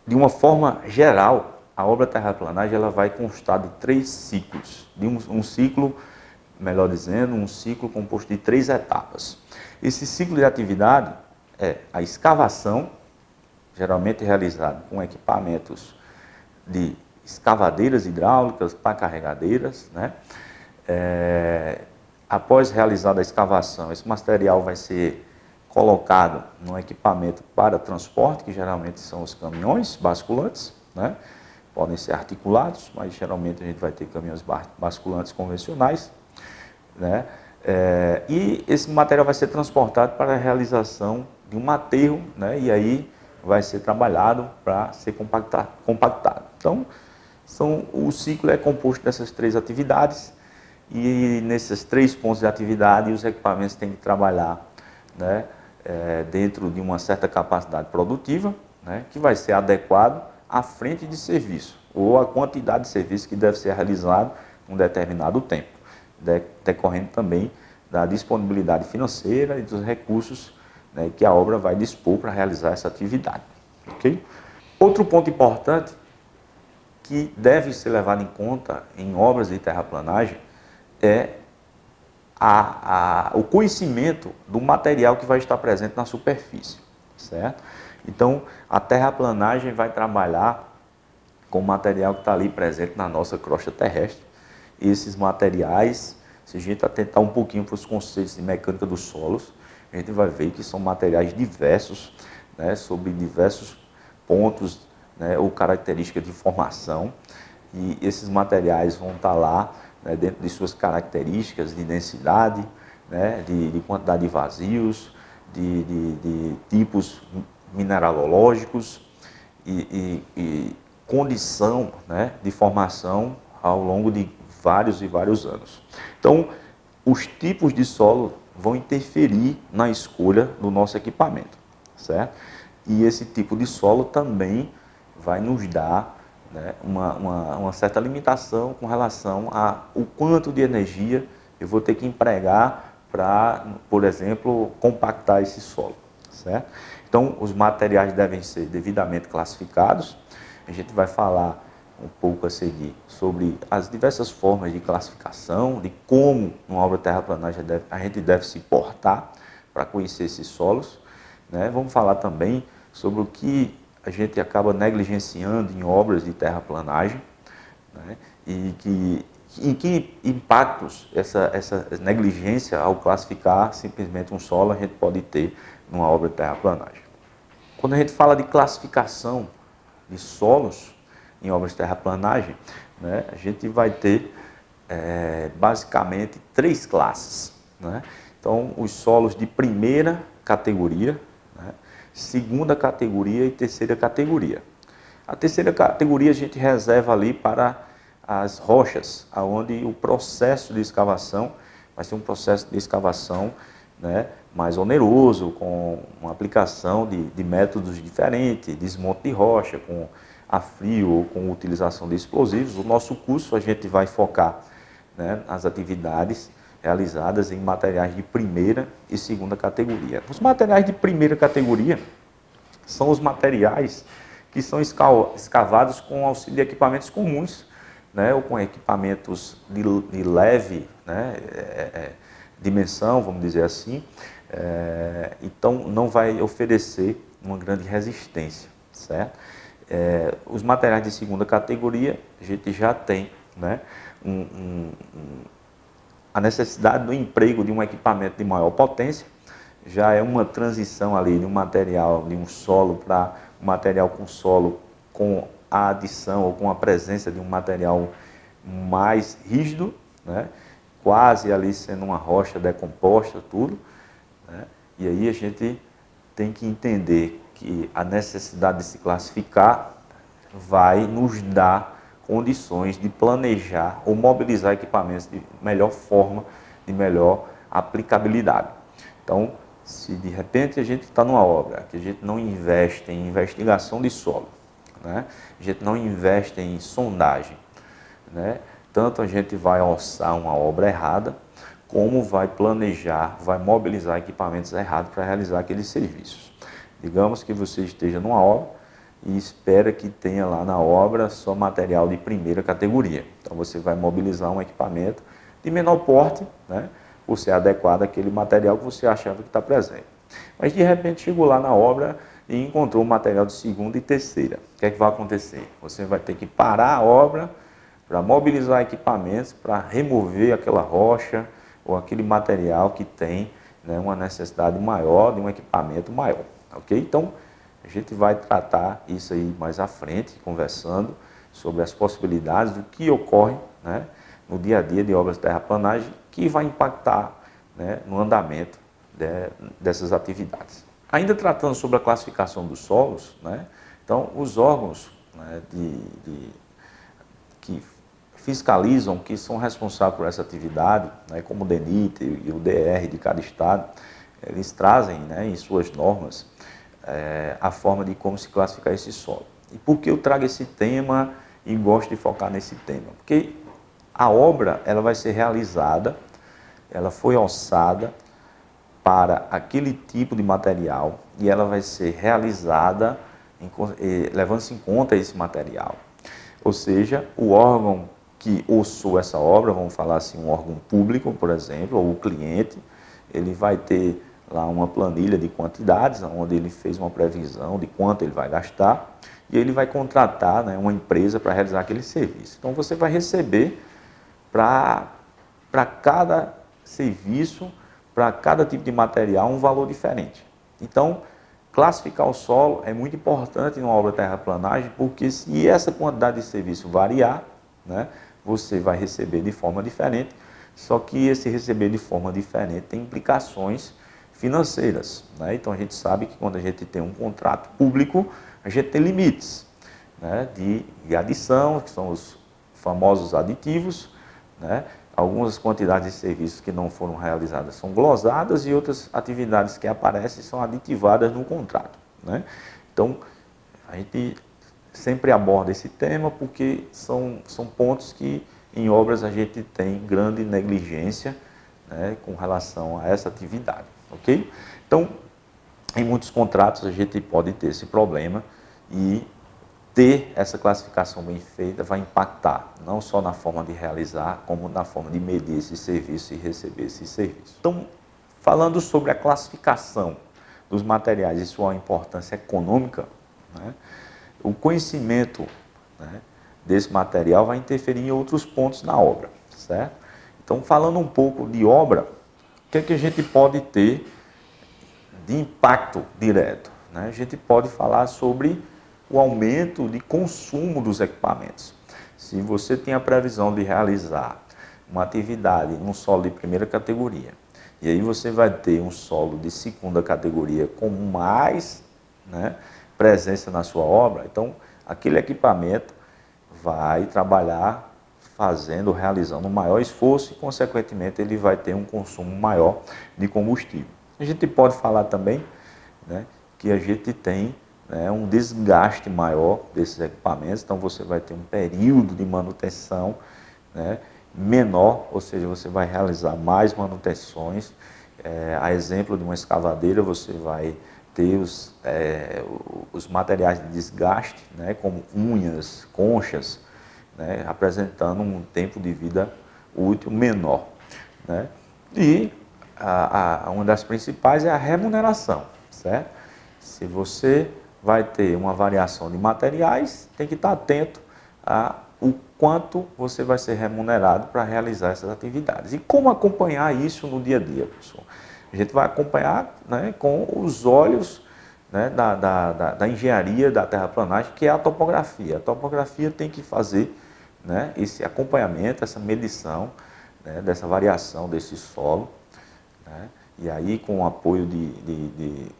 de uma forma geral, a obra terraplanagem ela vai constar de 3 ciclos. De um ciclo, melhor dizendo, um ciclo composto de 3 etapas. Esse ciclo de atividade é a escavação, geralmente realizado com equipamentos de escavadeiras hidráulicas para carregadeiras, né? Após realizada a escavação, esse material vai ser colocado num equipamento para transporte, que geralmente são os caminhões basculantes, né? Podem ser articulados, mas geralmente a gente vai ter caminhões basculantes convencionais, né? E esse material vai ser transportado para a realização de um aterro, né? E aí vai ser trabalhado para ser compactado. Então, o ciclo é composto dessas 3 atividades e nesses 3 pontos de atividade os equipamentos têm que trabalhar, né, dentro de uma certa capacidade produtiva, né, que vai ser adequado à frente de serviço ou à quantidade de serviço que deve ser realizado em um determinado tempo, decorrendo também da disponibilidade financeira e dos recursos, né, que a obra vai dispor para realizar essa atividade. Okay? Outro ponto importante que deve ser levado em conta em obras de terraplanagem é o conhecimento do material que vai estar presente na superfície, certo? Então, a terraplanagem vai trabalhar com o material que está ali presente na nossa crosta terrestre. E esses materiais, se a gente atentar um pouquinho para os conceitos de mecânica dos solos, a gente vai ver que são materiais diversos, né, sobre diversos pontos, né, ou características de formação, e esses materiais vão estar lá, né, dentro de suas características de densidade, né, de quantidade de vazios, de tipos mineralológicos e condição, né, de formação ao longo de vários e vários anos. Então, os tipos de solo vão interferir na escolha do nosso equipamento, certo? E esse tipo de solo também vai nos dar, né, uma certa limitação com relação a o quanto de energia eu vou ter que empregar para, por exemplo, compactar esse solo, certo? Então, os materiais devem ser devidamente classificados. A gente vai falar um pouco a seguir sobre as diversas formas de classificação, de como numa obra terraplanagem a gente deve se portar para conhecer esses solos, né? Vamos falar também sobre o que a gente acaba negligenciando em obras de terraplanagem, né? E em que impactos essa negligência ao classificar simplesmente um solo a gente pode ter numa obra de terraplanagem. Quando a gente fala de classificação de solos em obras de terraplanagem, né, a gente vai ter basicamente 3 classes, né? Então, os solos de primeira categoria, né, segunda categoria e terceira categoria. A terceira categoria a gente reserva ali para as rochas, onde o processo de escavação vai ser um processo de escavação, né, mais oneroso, com uma aplicação de métodos diferentes, desmonte de rocha, com a frio ou com utilização de explosivos. O nosso curso a gente vai focar, né, nas atividades realizadas em materiais de primeira e segunda categoria. Os materiais de primeira categoria são os materiais que são escavados com auxílio de equipamentos comuns, né, ou com equipamentos de leve, né, dimensão, vamos dizer assim. Então, não vai oferecer uma grande resistência, certo? Os materiais de segunda categoria, a gente já tem, né, a necessidade do emprego de um equipamento de maior potência, já é uma transição ali de um material, de um solo para um material com solo com a adição ou com a presença de um material mais rígido, né, quase ali sendo uma rocha decomposta, tudo, né? E aí a gente tem que entender que a necessidade de se classificar vai nos dar condições de planejar ou mobilizar equipamentos de melhor forma, de melhor aplicabilidade. Então, se de repente a gente está numa obra que a gente não investe em investigação de solo, né? A gente não investe em sondagem, né? Tanto a gente vai orçar uma obra errada, como vai planejar, vai mobilizar equipamentos errados para realizar aqueles serviços. Digamos que você esteja numa obra e espera que tenha lá na obra só material de primeira categoria. Então você vai mobilizar um equipamento de menor porte, né, por ser adequado àquele material que você achava que está presente. Mas de repente chegou lá na obra e encontrou um material de segunda e terceira. O que é que vai acontecer? Você vai ter que parar a obra para mobilizar equipamentos, para remover aquela rocha ou aquele material que tem, né, uma necessidade maior de um equipamento maior. Ok? Então, a gente vai tratar isso aí mais à frente, conversando sobre as possibilidades do que ocorre, né, no dia a dia de obras de terraplanagem, que vai impactar, né, no andamento dessas atividades. Ainda tratando sobre a classificação dos solos, né, então os órgãos, né, que fiscalizam, que são responsáveis por essa atividade, né, como o DENIT e o DR de cada estado, eles trazem, né, em suas normas a forma de como se classificar esse solo. E por que eu trago esse tema e gosto de focar nesse tema? Porque a obra ela vai ser realizada, ela foi orçada para aquele tipo de material e ela vai ser realizada levando-se em conta esse material. Ou seja, o órgão que orçou essa obra, vamos falar assim, um órgão público, por exemplo, ou o cliente, ele vai ter lá uma planilha de quantidades, onde ele fez uma previsão de quanto ele vai gastar, e ele vai contratar, né, uma empresa para realizar aquele serviço. Então você vai receber para cada serviço, para cada tipo de material, um valor diferente. Então, classificar o solo é muito importante numa obra de terraplanagem, porque se essa quantidade de serviço variar, né, você vai receber de forma diferente, só que esse receber de forma diferente tem implicações financeiras, né? Então a gente sabe que quando a gente tem um contrato público, a gente tem limites, né, de adição, que são os famosos aditivos, né? Algumas quantidades de serviços que não foram realizadas são glosadas e outras atividades que aparecem são aditivadas no contrato, né? Então, a gente sempre aborda esse tema porque são pontos que em obras a gente tem grande negligência, né, com relação a essa atividade, ok? Então, em muitos contratos a gente pode ter esse problema e ter essa classificação bem feita vai impactar, não só na forma de realizar, como na forma de medir esse serviço e receber esse serviço. Então, falando sobre a classificação dos materiais e sua importância econômica, né, o conhecimento, né, desse material vai interferir em outros pontos na obra, certo? Então, falando um pouco de obra, o que é que a gente pode ter de impacto direto, né? A gente pode falar sobre o aumento de consumo dos equipamentos. Se você tem a previsão de realizar uma atividade num solo de primeira categoria, e aí você vai ter um solo de segunda categoria com mais, né, presença na sua obra, então aquele equipamento vai trabalhar realizando um maior esforço e, consequentemente, ele vai ter um consumo maior de combustível. A gente pode falar também, né, que a gente tem, né, um desgaste maior desses equipamentos, então você vai ter um período de manutenção, né, menor, ou seja, você vai realizar mais manutenções. A exemplo de uma escavadeira, você vai ter os materiais de desgaste, né, como unhas, conchas, né, apresentando um tempo de vida útil menor, né? E uma das principais é a remuneração, certo? Se você vai ter uma variação de materiais, tem que estar atento o quanto você vai ser remunerado para realizar essas atividades. E como acompanhar isso no dia a dia, pessoal? A gente vai acompanhar, né, com os olhos, né, da engenharia da terraplanagem, que é a topografia. A topografia tem que fazer, né, esse acompanhamento, essa medição, né, dessa variação desse solo, né, e aí com o apoio de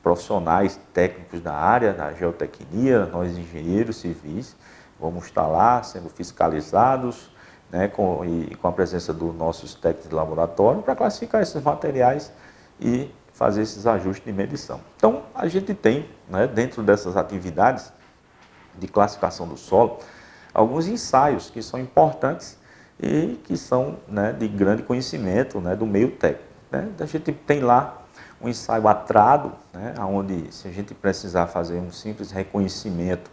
profissionais técnicos da área, da geotecnia, nós engenheiros civis, vamos estar lá sendo fiscalizados, né, com a presença dos nossos técnicos de laboratório para classificar esses materiais e fazer esses ajustes de medição. Então, a gente tem, né, dentro dessas atividades de classificação do solo, alguns ensaios que são importantes e que são, né, de grande conhecimento, né, do meio técnico, né? A gente tem lá um ensaio a trado, né, onde se a gente precisar fazer um simples reconhecimento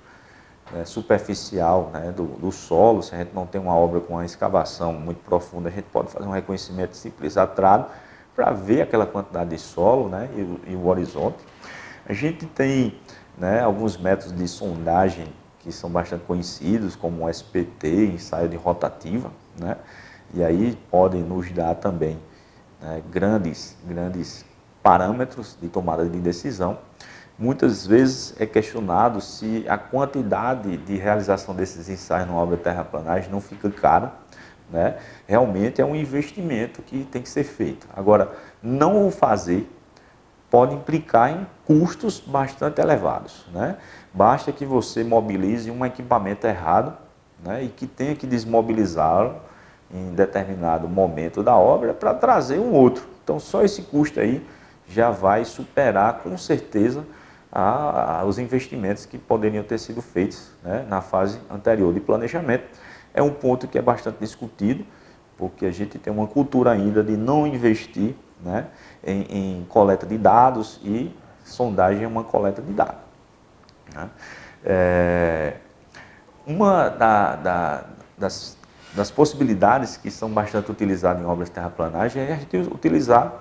superficial, né, do solo, se a gente não tem uma obra com uma escavação muito profunda, a gente pode fazer um reconhecimento simples a trado para ver aquela quantidade de solo, né, e o horizonte. A gente tem, né, alguns métodos de sondagem que são bastante conhecidos, como o SPT, ensaio de rotativa, né, e aí podem nos dar também, né, grandes parâmetros de tomada de decisão. Muitas vezes é questionado se a quantidade de realização desses ensaios na obra de terraplanagem não fica caro, né? Realmente é um investimento que tem que ser feito. Agora, não o fazer pode implicar em custos bastante elevados, né? Basta que você mobilize um equipamento errado, né, e que tenha que desmobilizá-lo em determinado momento da obra para trazer um outro. Então, só esse custo aí já vai superar com certeza os investimentos que poderiam ter sido feitos, né, na fase anterior de planejamento. É um ponto que é bastante discutido, porque a gente tem uma cultura ainda de não investir, né, em coleta de dados, e sondagem é uma coleta de dados, né? Uma das possibilidades que são bastante utilizadas em obras de terraplanagem é a gente utilizar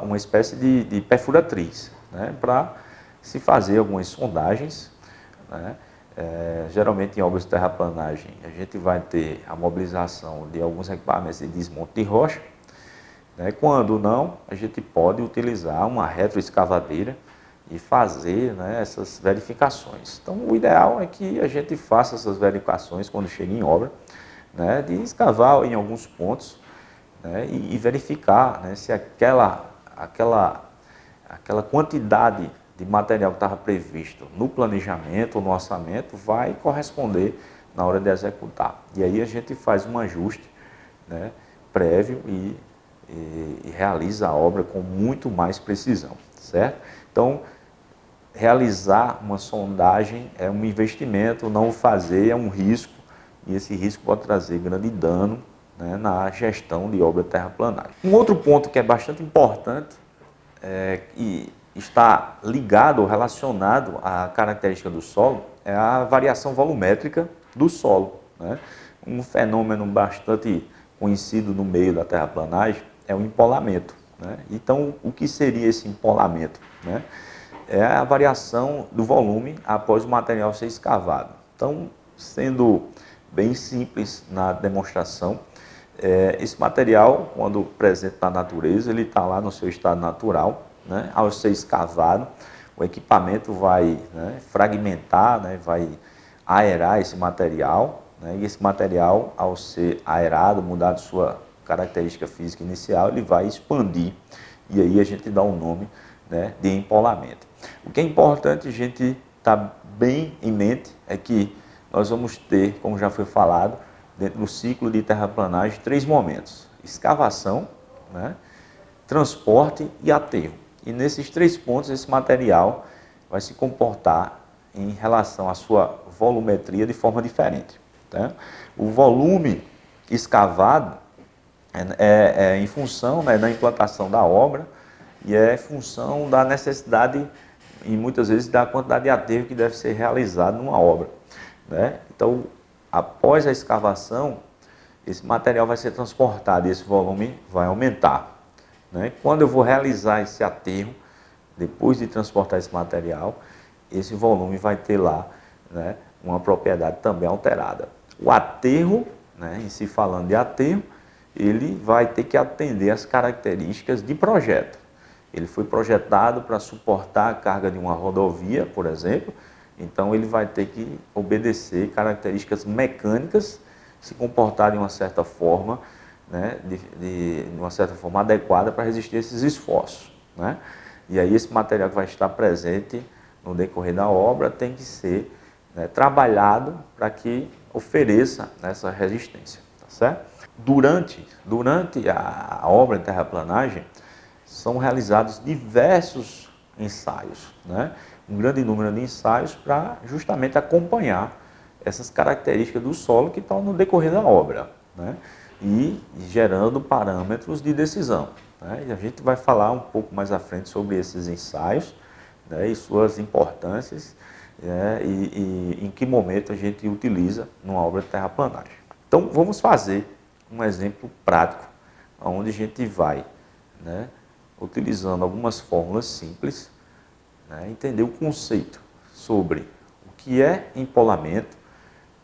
uma espécie de perfuratriz, né, para se fazer algumas sondagens, né. Geralmente em obras de terraplanagem a gente vai ter a mobilização de alguns equipamentos de desmonte de rocha, né. Quando não, a gente pode utilizar uma retroescavadeira e fazer, né, essas verificações. Então, o ideal é que a gente faça essas verificações quando chega em obra, né, de escavar em alguns pontos, né, e verificar, né, se aquela quantidade de material que estava previsto no planejamento ou no orçamento vai corresponder na hora de executar. E aí a gente faz um ajuste, né, prévio e realiza a obra com muito mais precisão, certo? Então, realizar uma sondagem é um investimento, não fazer é um risco, e esse risco pode trazer grande dano, né, na gestão de obra de terraplanagem. Um outro ponto que é bastante importante, e está ligado ou relacionado à característica do solo, é a variação volumétrica do solo, né? Um fenômeno bastante conhecido no meio da terraplanagem é o empolamento, né? Então, o que seria esse empolamento, né? É a variação do volume após o material ser escavado. Então, sendo bem simples na demonstração, esse material, quando presente na natureza, ele está lá no seu estado natural, né? Ao ser escavado, o equipamento vai, né, fragmentar, né, vai aerar esse material, né? E esse material, ao ser aerado, mudar de sua característica física inicial, ele vai expandir, e aí a gente dá um nome, né, de empolamento. O que é importante a gente estar bem em mente é que nós vamos ter, como já foi falado, dentro do ciclo de terraplanagem, 3 momentos: escavação, né, transporte e aterro. E nesses 3 pontos, esse material vai se comportar em relação à sua volumetria de forma diferente, tá? O volume escavado é em função, né, da implantação da obra, e é função da necessidade e muitas vezes da quantidade de aterro que deve ser realizado numa obra, né? Então, após a escavação, esse material vai ser transportado e esse volume vai aumentar, né? Quando eu vou realizar esse aterro, depois de transportar esse material, esse volume vai ter lá, né, uma propriedade também alterada. O aterro, né, em se falando de aterro, ele vai ter que atender às características de projeto. Ele foi projetado para suportar a carga de uma rodovia, por exemplo, então ele vai ter que obedecer características mecânicas, se comportar de uma certa forma, né, de uma certa forma adequada para resistir a esses esforços, né? E aí esse material que vai estar presente no decorrer da obra tem que ser, né, trabalhado para que ofereça essa resistência, tá certo? Durante a obra de terraplanagem, são realizados diversos ensaios, né? Um grande número de ensaios para justamente acompanhar essas características do solo que estão no decorrer da obra, né? E gerando parâmetros de decisão. né? E a gente vai falar um pouco mais à frente sobre esses ensaios, né, e suas importâncias, né, e em que momento a gente utiliza numa obra de terraplanagem. Então vamos fazer um exemplo prático, onde a gente vai, né, utilizando algumas fórmulas simples, né, entender o conceito sobre o que é empolamento,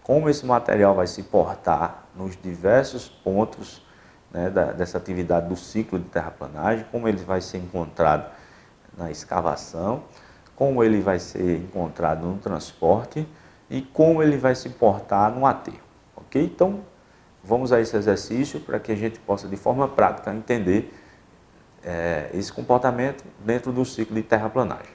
como esse material vai se portar nos diversos pontos, né, dessa atividade do ciclo de terraplanagem, como ele vai ser encontrado na escavação, como ele vai ser encontrado no transporte e como ele vai se portar no aterro. Ok? Então, vamos a esse exercício para que a gente possa, de forma prática, entender esse comportamento dentro do ciclo de terraplanagem.